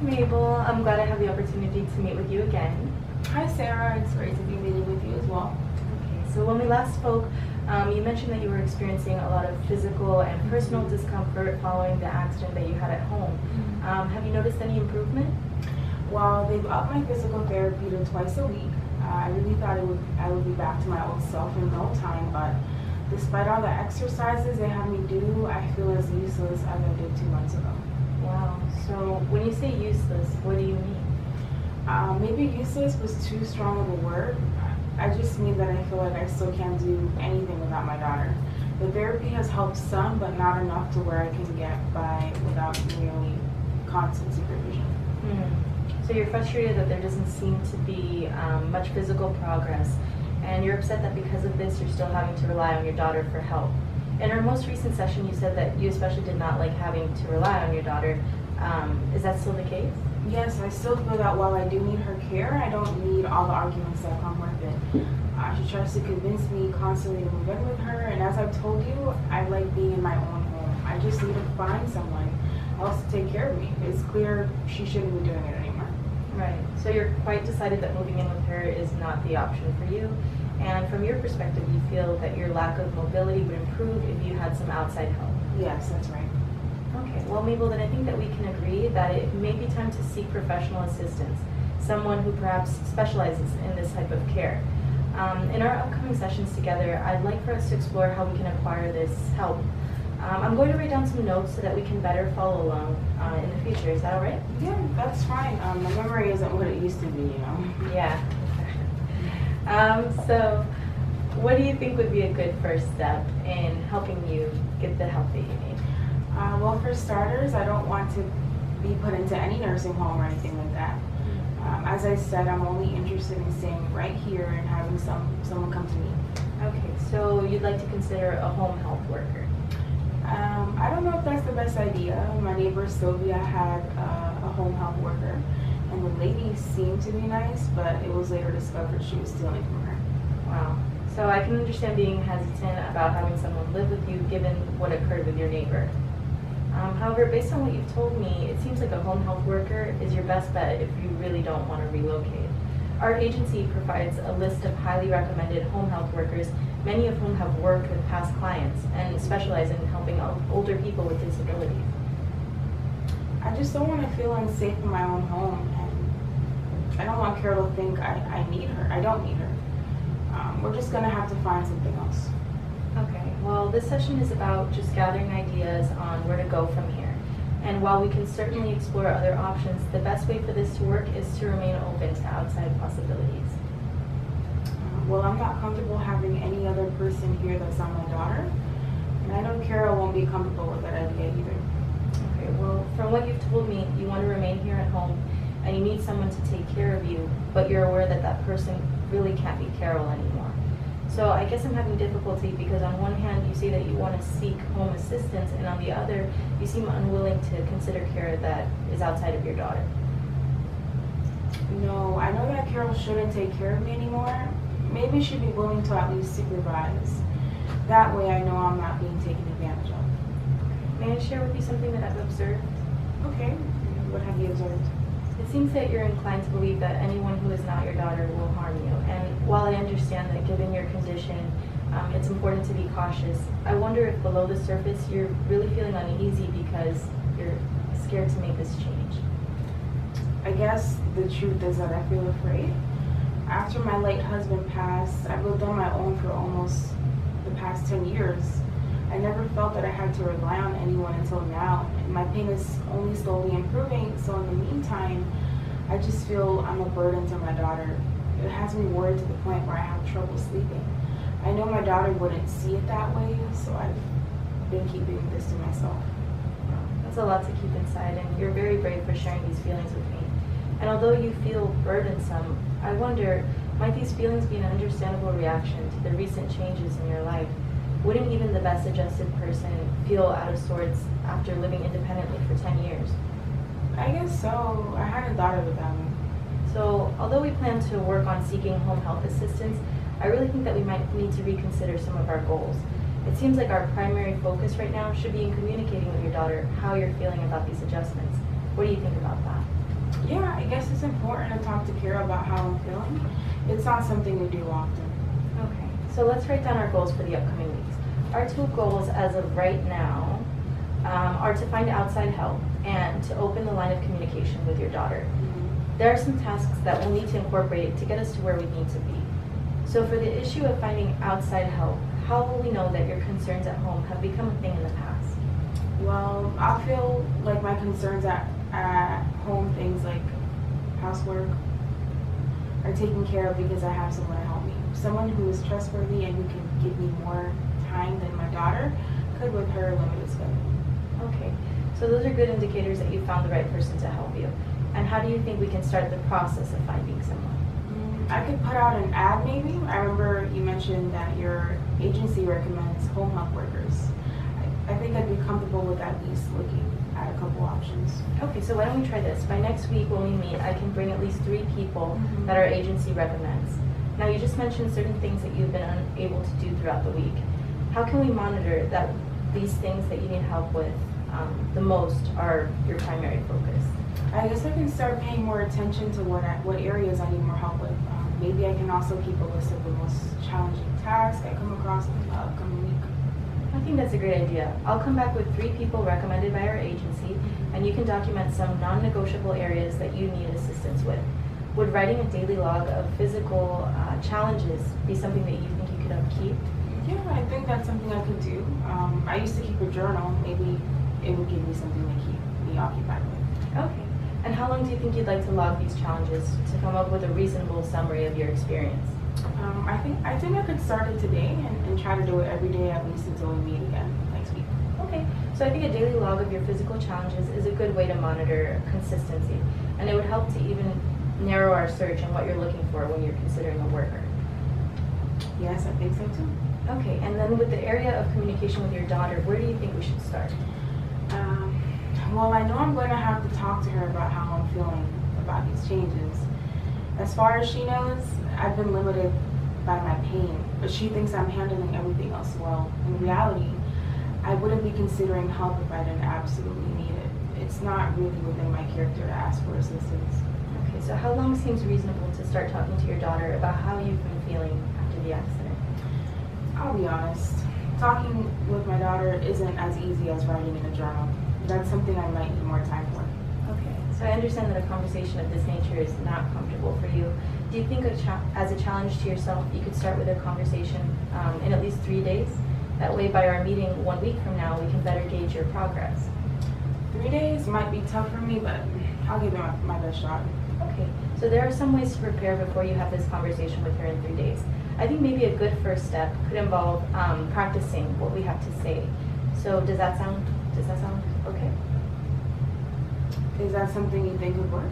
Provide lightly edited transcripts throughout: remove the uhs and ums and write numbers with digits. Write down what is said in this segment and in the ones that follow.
Mabel. I'm glad I have the opportunity to meet with you again. Hi Sarah, it's great to be meeting with you as well. Okay, so when we last spoke, you mentioned that you were experiencing a lot of physical and personal discomfort following the accident that you had at home. Have you noticed any improvement? Well, they've upped my physical therapy to twice a week. I really thought I would be back to my old self in no time, but despite all the exercises they have me do, I feel as useless as I did 2 months ago. Wow. So when you say useless, what do you mean? Maybe useless was too strong of a word. I just mean that I feel like I still can't do anything without my daughter. The therapy has helped some, but not enough to where I can get by without nearly constant supervision. So you're frustrated that there doesn't seem to be much physical progress, and you're upset that because of this you're still having to rely on your daughter for help. In our most recent session you said that you especially did not like having to rely on your daughter. Is that still the case? Yes, I still feel that while I do need her care, I don't need all the arguments that come with it. She tries to convince me constantly to move in with her, and as I've told you, I like being in my own home. I just need to find someone else to take care of me. It's clear she shouldn't be doing it anymore. Right. So you're quite decided that moving in with her is not the option for you, and from your perspective, you feel that your lack of mobility would improve if you had some outside help. Yes, that's right. Okay, well Mabel, then I think that we can agree that it may be time to seek professional assistance, someone who perhaps specializes in this type of care. In our upcoming sessions together, I'd like for us to explore how we can acquire this help. I'm going to write down some notes so that we can better follow along in the future. Is that all right? Yeah, that's fine. My memory isn't what it used to be, you know. Yeah. So what do you think would be a good first step in helping you get the help that you need? Well, for starters, I don't want to be put into any nursing home or anything like that. As I said, I'm only interested in staying right here and having someone come to me. Okay, so you'd like to consider a home health worker? I don't know if that's the best idea. My neighbor Sylvia had a home health worker, and the lady seemed to be nice, but it was later discovered she was stealing from her. Wow. So I can understand being hesitant about having someone live with you given what occurred with your neighbor. However, based on what you've told me, it seems like a home health worker is your best bet if you really don't want to relocate. Our agency provides a list of highly recommended home health workers, many of whom have worked with past clients and specialize in helping older people with disabilities. I just don't want to feel unsafe in my own home, and I don't want Carol to think I need her. I don't need her. We're just going to have to find something else. Okay, well this session is about just gathering ideas on where to go from here. And while we can certainly explore other options, the best way for this to work is to remain open to outside possibilities. Well, I'm not comfortable having any other person here that's not my daughter, and I know Carol won't be comfortable with that idea either. Okay, well from what you've told me, you want to remain here at home and you need someone to take care of you, but you're aware that that person really can't be Carol anymore. So I guess I'm having difficulty because on one hand you say that you want to seek home assistance, and on the other you seem unwilling to consider care that is outside of your daughter. No, I know that Carol shouldn't take care of me anymore. Maybe she'd be willing to at least supervise. That way I know I'm not being taken advantage of. May I share with you something that I've observed? Okay, what have you observed? It seems that you're inclined to believe that anyone who is not your daughter will harm you. And while I understand that given your condition, it's important to be cautious, I wonder if below the surface you're really feeling uneasy because you're scared to make this change. I guess the truth is that I feel afraid. After my late husband passed, I've lived on my own for almost the past 10 years. I never felt that I had to rely on anyone until now, and my pain is only slowly improving, so in the meantime, I just feel I'm a burden to my daughter. It has me worried to the point where I have trouble sleeping. I know my daughter wouldn't see it that way, so I've been keeping this to myself. That's a lot to keep inside, and you're very brave for sharing these feelings with me. And although you feel burdensome, I wonder, might these feelings be an understandable reaction to the recent changes in your life? Wouldn't even the best adjusted person feel out of sorts after living independently for 10 years? I guess so. I hadn't thought of it that way. So, although we plan to work on seeking home health assistance, I really think that we might need to reconsider some of our goals. It seems like our primary focus right now should be in communicating with your daughter how you're feeling about these adjustments. What do you think about that? Yeah, I guess it's important to talk to Kara about how I'm feeling. It's not something we do often. Okay, so let's write down our goals for the upcoming weeks. Our two goals as of right now are to find outside help and to open the line of communication with your daughter. There are some tasks that we'll need to incorporate to get us to where we need to be. So for the issue of finding outside help, how will we know that your concerns at home have become a thing in the past? Well, I feel like my concerns at home, things like housework, are taken care of because I have someone to help me. Someone who is trustworthy and who can give me more time than my daughter could with her limited schedule. Okay, so those are good indicators that you found the right person to help you. And how do you think we can start the process of finding someone? I could put out an ad maybe. I remember you mentioned that your agency recommends home health workers. I think I'd be comfortable with at least looking at a couple options. Okay, so why don't we try this? By next week when we meet, I can bring at least 3 people that our agency recommends. Now, you just mentioned certain things that you've been unable to do throughout the week. How can we monitor that these things that you need help with the most are your primary focus? I guess I can start paying more attention to what areas I need more help with. Maybe I can also keep a list of the most challenging tasks I come across in the upcoming week. I think that's a great idea. I'll come back with 3 people recommended by our agency, and you can document some non-negotiable areas that you need assistance with. Would writing a daily log of physical challenges be something that you think you could upkeep? Yeah, I think that's something I could do. I used to keep a journal. Maybe it would give me something to keep me occupied with. Okay. And how long do you think you'd like to log these challenges to come up with a reasonable summary of your experience? I think I could start it today and try to do it every day at least until we meet again next week. Okay, so I think a daily log of your physical challenges is a good way to monitor consistency, and it would help to even narrow our search on what you're looking for when you're considering a worker. Yes, I think so too. Okay, and then with the area of communication with your daughter, where do you think we should start? Well, I know I'm going to have to talk to her about how I'm feeling about these changes. As far as she knows, I've been limited by my pain, but she thinks I'm handling everything else well. In reality, I wouldn't be considering help if I didn't absolutely need it. It's not really within my character to ask for assistance. Okay, so how long seems reasonable to start talking to your daughter about how you've been feeling after the accident? I'll be honest, talking with my daughter isn't as easy as writing in a journal. That's something I might need more time for. Okay, so I understand that a conversation of this nature is not comfortable for you. Do you think as a challenge to yourself, you could start with a conversation in at least 3 days? That way, by our meeting 1 week from now, we can better gauge your progress. 3 days might be tough for me, but I'll give it my best shot. Okay, so there are some ways to prepare before you have this conversation with her in 3 days. I think maybe a good first step could involve practicing what we have to say. So does that sound okay? Is that something you think would work?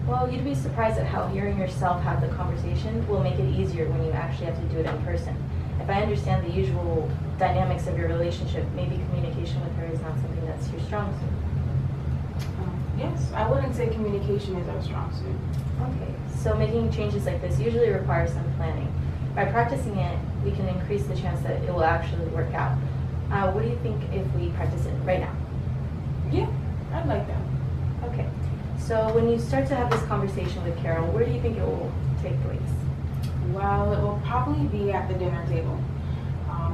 Well, you'd be surprised at how hearing yourself have the conversation will make it easier when you actually have to do it in person. If I understand the usual dynamics of your relationship, maybe communication with her is not something that's your strong suit. Yes, I wouldn't say communication is our strong suit. Okay, so making changes like this usually requires some planning. By practicing it, we can increase the chance that it will actually work out. What do you think if we practice it right now? Yeah, I'd like that. Okay, so when you start to have this conversation with Carol, where do you think it will take place? Well, it will probably be at the dinner table.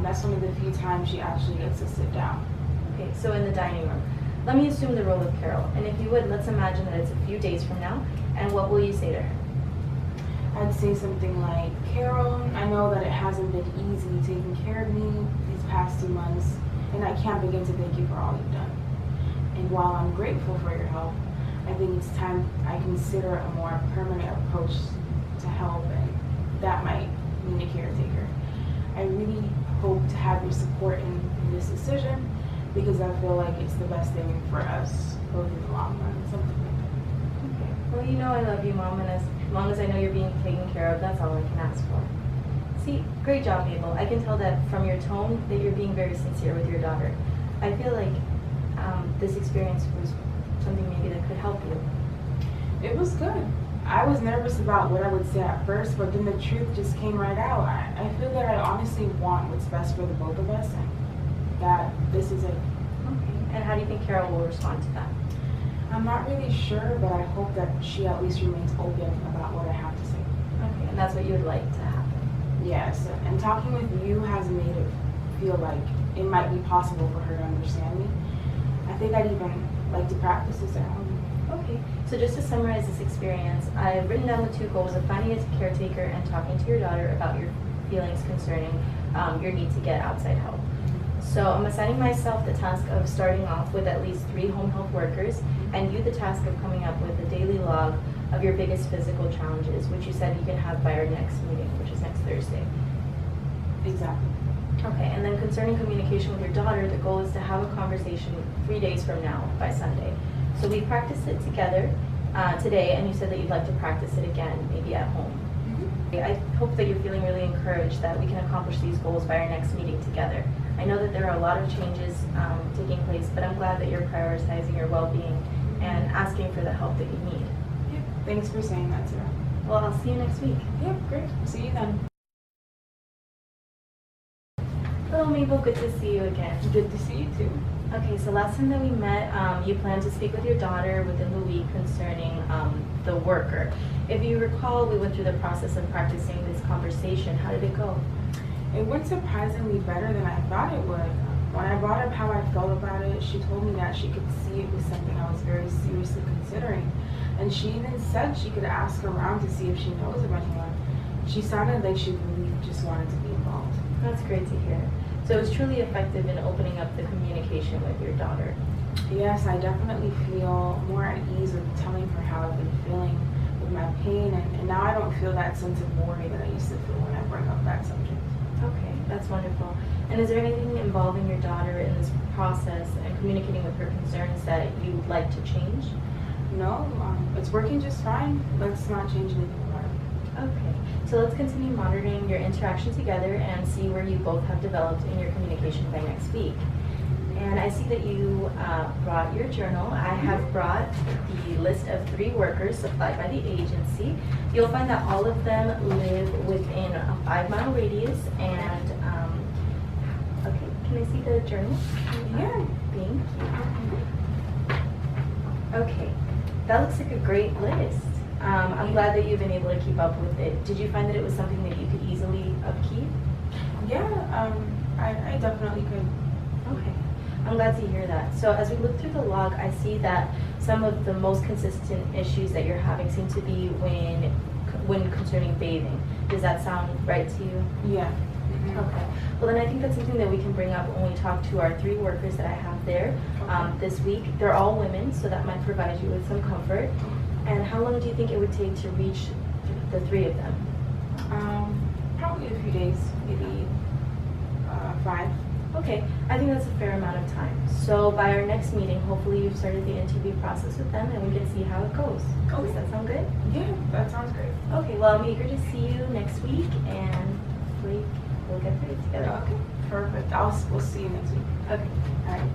That's one of the few times she actually gets to sit down. Okay, so in the dining room. Let me assume the role of Carol, and if you would, let's imagine that it's a few days from now, and what will you say to her? I'd say something like, Carol, I know that it hasn't been easy taking care of me these past 2 months, and I can't begin to thank you for all you've done. And while I'm grateful for your help, I think it's time I consider a more permanent approach to help, and that might mean a caretaker. I really hope to have your support in this decision because I feel like it's the best thing for us both in the long run, something like that. Okay. Well, you know I love you, Mom, and as long as I know you're being taken care of, that's all I can ask for. See, great job, Mabel. I can tell that from your tone that you're being very sincere with your daughter. I feel like this experience was something maybe that could help you. It was good. I was nervous about what I would say at first, but then the truth just came right out. I feel that I honestly want what's best for the both of us, and that this is it. Okay. And how do you think Carol will respond to that? I'm not really sure, but I hope that she at least remains open about what I have to say. Okay, and that's what you would like to happen. Yes, and talking with you has made it feel like it might be possible for her to understand me. I think I'd even like to practice this at home. Okay, so just to summarize this experience, I've written down the 2 goals of finding a caretaker and talking to your daughter about your feelings concerning your need to get outside help. So I'm assigning myself the task of starting off with at least 3 home health workers, and you the task of coming up with a daily log of your biggest physical challenges, which you said you can have by our next meeting, which is next Thursday. Exactly. Okay, and then concerning communication with your daughter, the goal is to have a conversation 3 days from now by Sunday. So we practiced it together today, and you said that you'd like to practice it again, maybe at home. I hope that you're feeling really encouraged that we can accomplish these goals by our next meeting together. I know that there are a lot of changes taking place, but I'm glad that you're prioritizing your well-being and asking for the help that you need. Yeah. Thanks for saying that, Sarah. Well, I'll see you next week. Yeah, great. See you then. Hello, Mabel. Good to see you again. Good to see you too. Okay, so last time that we met, you planned to speak with your daughter within the week concerning the worker. If you recall, we went through the process of practicing this conversation. How did it go? It went surprisingly better than I thought it would. When I brought up how I felt about it, she told me that she could see it was something I was very seriously considering. And she even said she could ask around to see if she knows of anyone. She sounded like she really just wanted to be involved. That's great to hear. So it was truly effective in opening up the communication with your daughter. Yes, I definitely feel more at ease with telling her how I've been feeling with my pain, and now I don't feel that sense of worry that I used to feel when I bring up that subject. Okay, that's wonderful. And is there anything involving your daughter in this process and communicating with her concerns that you'd like to change? No, it's working just fine. Let's not change anything about it. Okay, so let's continue monitoring your interaction together and see where you both have developed in your communication by next week. And I see that you brought your journal. I have brought the list of 3 workers supplied by the agency. You'll find that all of them live within a 5-mile radius. And okay, can I see the journal? Yeah. Thank you. Okay, that looks like a great list. I'm glad that you've been able to keep up with it. Did you find that it was something that you could easily upkeep? Yeah, I definitely could. Okay, I'm glad to hear that. So as we look through the log, I see that some of the most consistent issues that you're having seem to be when concerning bathing. Does that sound right to you? Yeah. Okay. Well, then I think that's something that we can bring up when we talk to our 3 workers that I have there this week. They're all women, so that might provide you with some comfort. And how long do you think it would take to reach the 3 of them? Probably a few days, maybe 5. Okay, I think that's a fair amount of time. So by our next meeting, hopefully you've started the interview process with them and we can see how it goes. Okay. Does that sound good? Yeah, that sounds great. Okay, well, I'm eager to see you next week and hopefully we'll get through it together. Okay, perfect. We'll see you next week. Okay. All right.